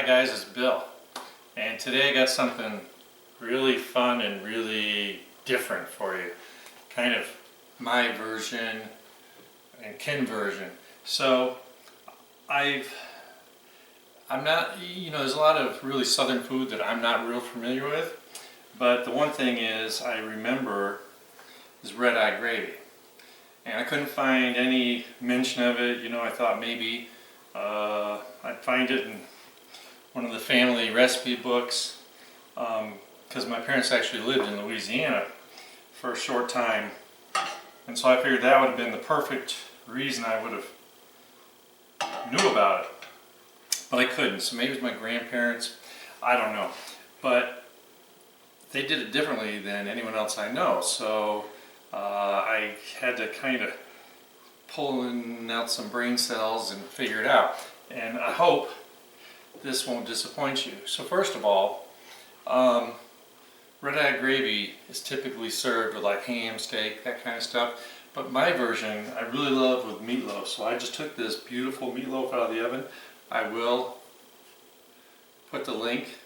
Hi guys, it's Bill, and today I got something really fun and really different for you. Kind of my version and Ken version. So I'm not, there's a lot of really southern food that I'm not real familiar with, but the one thing is I remember is red-eye gravy. And I couldn't find any mention of it. I thought maybe I'd find it in one of the family recipe books, because my parents actually lived in Louisiana for a short time, and so I figured that would have been the perfect reason I would have knew about it, but I couldn't. So maybe it was my grandparents, I don't know, but they did it differently than anyone else I know, so I had to kind of pull out some brain cells and figure it out, and I hope this won't disappoint you. So first of all, red-eye gravy is typically served with like ham, steak, that kind of stuff, but my version I really love with meatloaf. So I just took this beautiful meatloaf out of the oven. I will put the link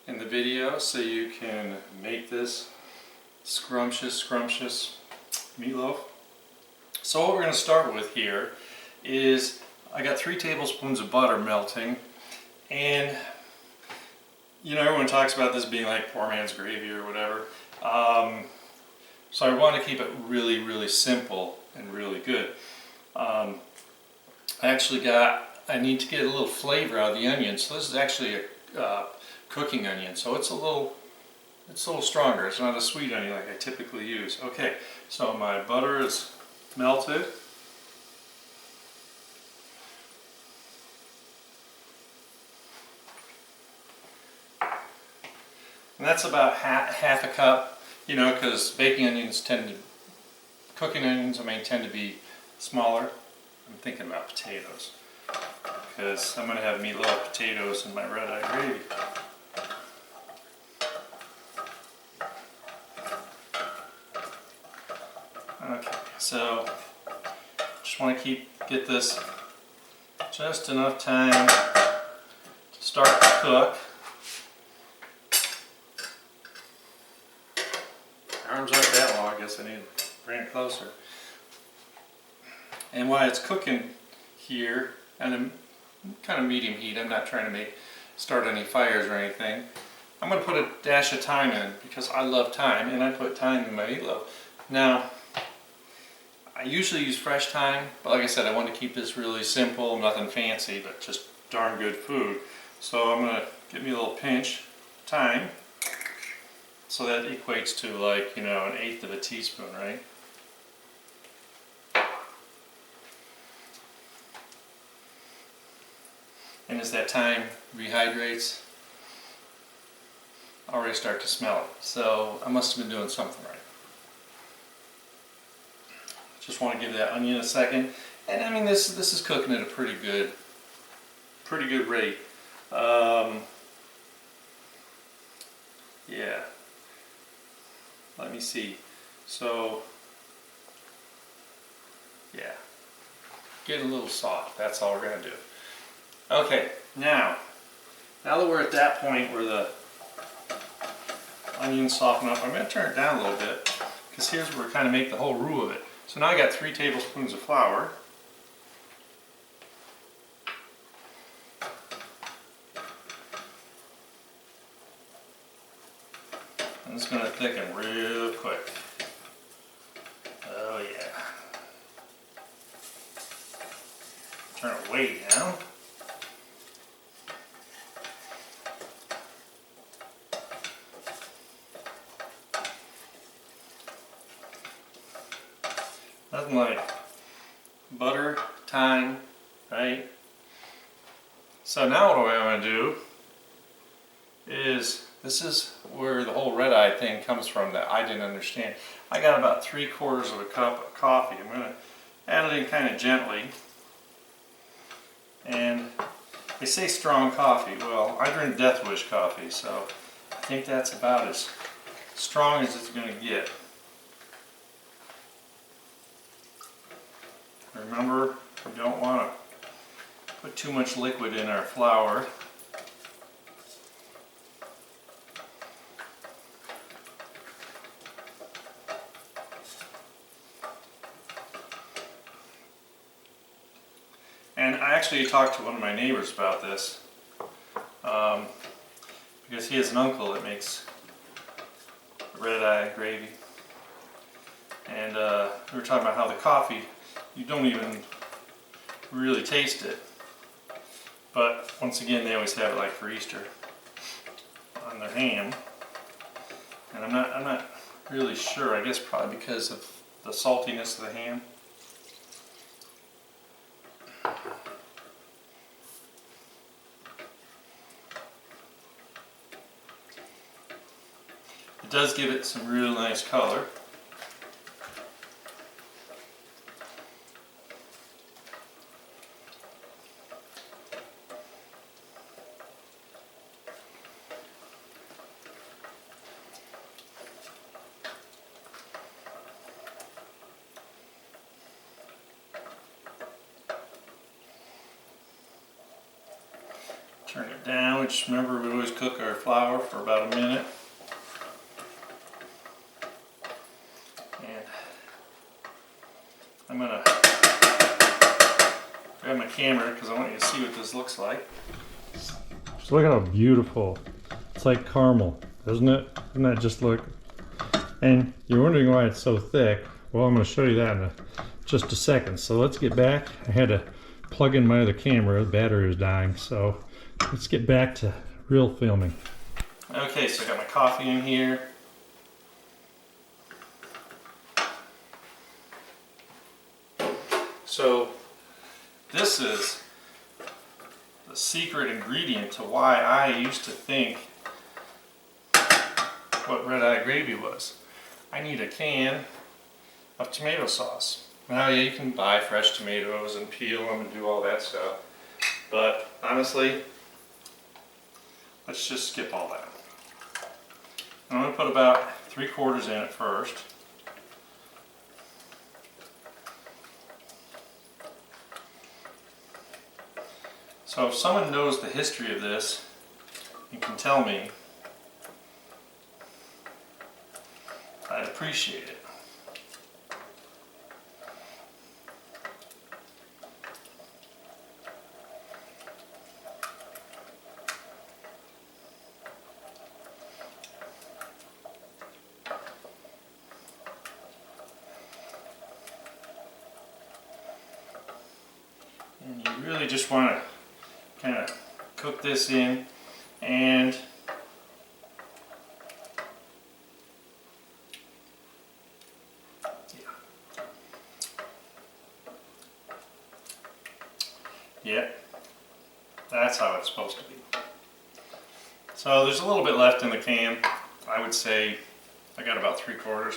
in the video so you can make this scrumptious meatloaf. So what we're going to start with here is I got 3 tablespoons of butter melting, and everyone talks about this being like poor man's gravy or whatever, so I want to keep it really simple and really good. I need to get a little flavor out of the onion, so this is actually a cooking onion, so it's a little stronger. It's not a sweet onion like I typically use. Okay, so my butter is melted. And that's about half a cup, because cooking onions tend to be smaller. I'm thinking about potatoes, because I'm going to have meatloaf, potatoes, and my red-eye gravy. Okay, so just want to get this just enough time to start to cook. Arms aren't that long, I guess I need to bring it closer. And while it's cooking here, at a kind of medium heat, I'm not trying to start any fires or anything, I'm going to put a dash of thyme in, because I love thyme, and I put thyme in my meatloaf. Now, I usually use fresh thyme, but like I said, I want to keep this really simple, nothing fancy, but just darn good food. So I'm going to give me a little pinch of thyme. So that equates to like, 1/8 of a teaspoon, right? And as that thyme rehydrates, I already start to smell it. So I must have been doing something right. Just want to give that onion a second. And I mean, this is cooking at a pretty good rate. Yeah. Let me see. So, yeah, getting a little soft. That's all we're going to do. Okay, now that we're at that point where the onions soften up, I'm going to turn it down a little bit, because here's where we kind of make the whole roux of it. So now I got 3 tablespoons of flour. And it's going to thicken real quick. Oh yeah. Turn it way down. Nothing like butter, thyme, right? So now what I want to do is, this is where the whole red-eye thing comes from that I didn't understand. I got about 3/4 of a cup of coffee. I'm going to add it in kind of gently. And they say strong coffee. Well, I drink Death Wish coffee, so I think that's about as strong as it's going to get. Remember, you don't want to put too much liquid in our flour. And I actually talked to one of my neighbors about this, because he has an uncle that makes red-eye gravy. And we were talking about how the coffee, you don't even really taste it. But once again, they always have it like for Easter on their ham. And I'm not really sure. I guess probably because of the saltiness of the ham. It does give it some real nice color. Turn it down. Just remember, we always cook our flour for about a minute. And I'm gonna grab my camera because I want you to see what this looks like. Just look at how beautiful. It's like caramel, isn't it? Doesn't that just look? And you're wondering why it's so thick. Well, I'm going to show you that in just a second. So let's get back. I had to plug in my other camera. The battery was dying. So let's get back to real filming. Okay, so I got my coffee in here. So this is the secret ingredient to why I used to think what red-eye gravy was. I need a can of tomato sauce. Now, yeah, you can buy fresh tomatoes and peel them and do all that stuff. But honestly, let's just skip all that. I'm going to put about 3/4 in at first. So if someone knows the history of this, you can tell me. I'd appreciate it. And you really just want to kind of cook this in, and yeah, that's how it's supposed to be. So there's a little bit left in the can. I would say I got about 3/4.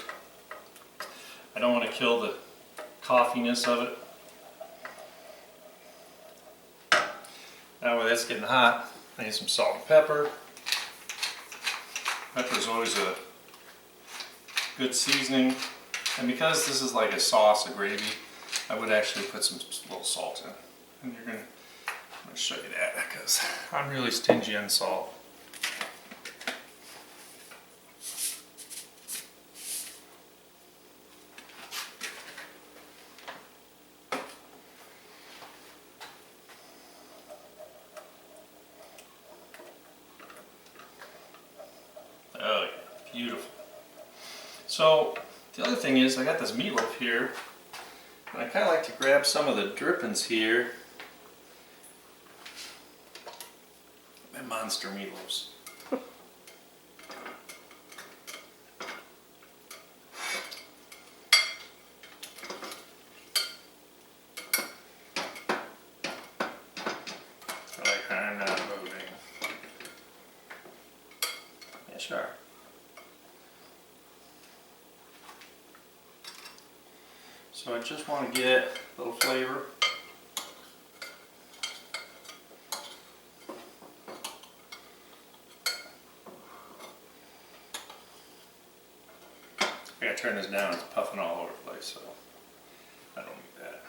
I don't want to kill the coffeeness of it. That way that's getting hot. I need some salt and pepper. Pepper is always a good seasoning. And because this is like a sauce, a gravy, I would actually put some little salt in. And I'm going to show you that because I'm really stingy on salt. Oh yeah, beautiful. So the other thing is I got this meatloaf here, and I kind of like to grab some of the drippings here. My monster meatloaves. I'm not moving. Yeah, sure. So I just want to get a little flavor. I gotta turn this down, it's puffing all over the place, so I don't need that.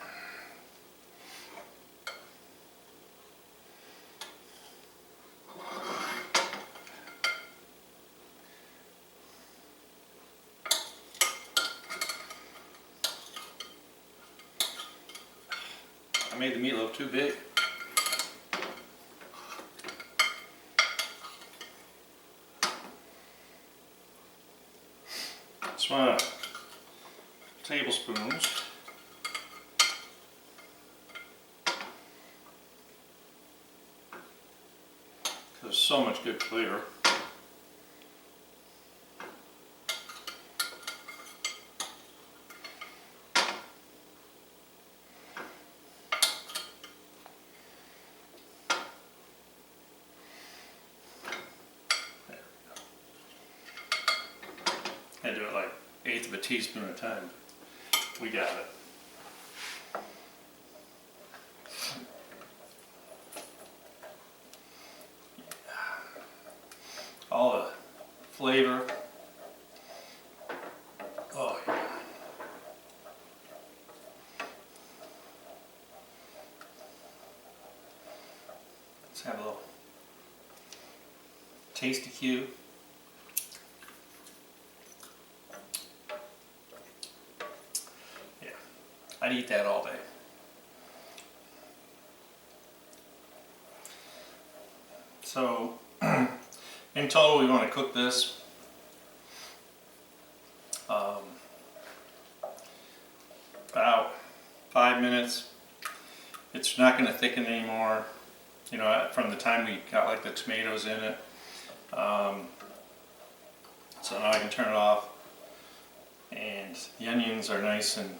I made the meatloaf too big. Just want tablespoons. There's so much good flavor. I do it like 1/8 of a teaspoon at a time. We got it. All the flavor. Oh yeah. Let's have a little tasty cue. Yeah, I'd eat that all day. So in total, we want to cook this about 5 minutes. It's not going to thicken anymore, you know, from the time we got like the tomatoes in it. So now I can turn it off, and the onions are nice and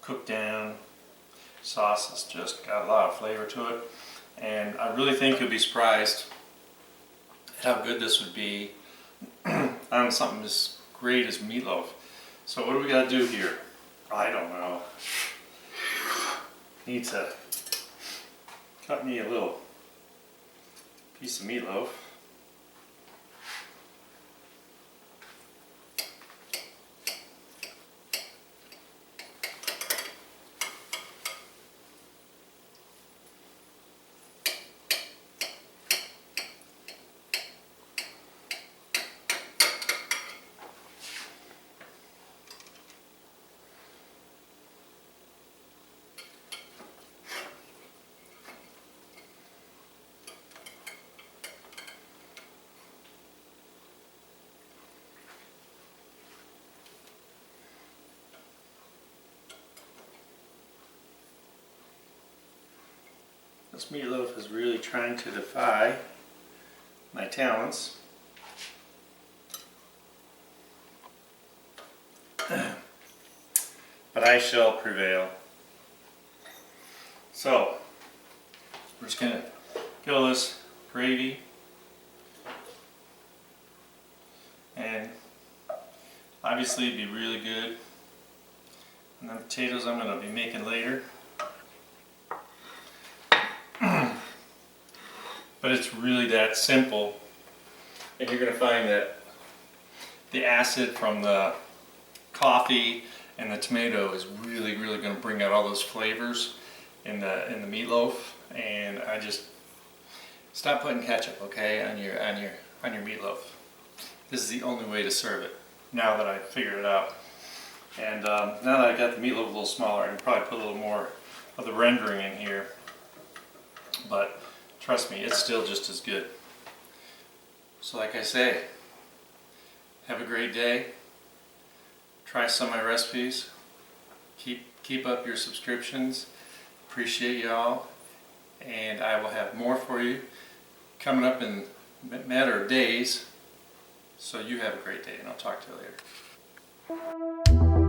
cooked down. Sauce has just got a lot of flavor to it, and I really think you'll be surprised at how good this would be on something as great as meatloaf. So what do we got to do here? I don't know. Need to cut me a little piece of meatloaf. This meatloaf is really trying to defy my talents. But I shall prevail. So, we're just going to get all this gravy and obviously it'd be really good. And the potatoes I'm going to be making later. But it's really that simple, and you're going to find that the acid from the coffee and the tomato is really going to bring out all those flavors in the meatloaf. And I just stop putting ketchup, okay, on your meatloaf. This is the only way to serve it. Now that I've figured it out, and now that I got the meatloaf a little smaller, I can probably put a little more of the rendering in here. But trust me, it's still just as good. So like I say, have a great day. Try some of my recipes. Keep up your subscriptions. Appreciate y'all. And I will have more for you coming up in a matter of days. So you have a great day, and I'll talk to you later.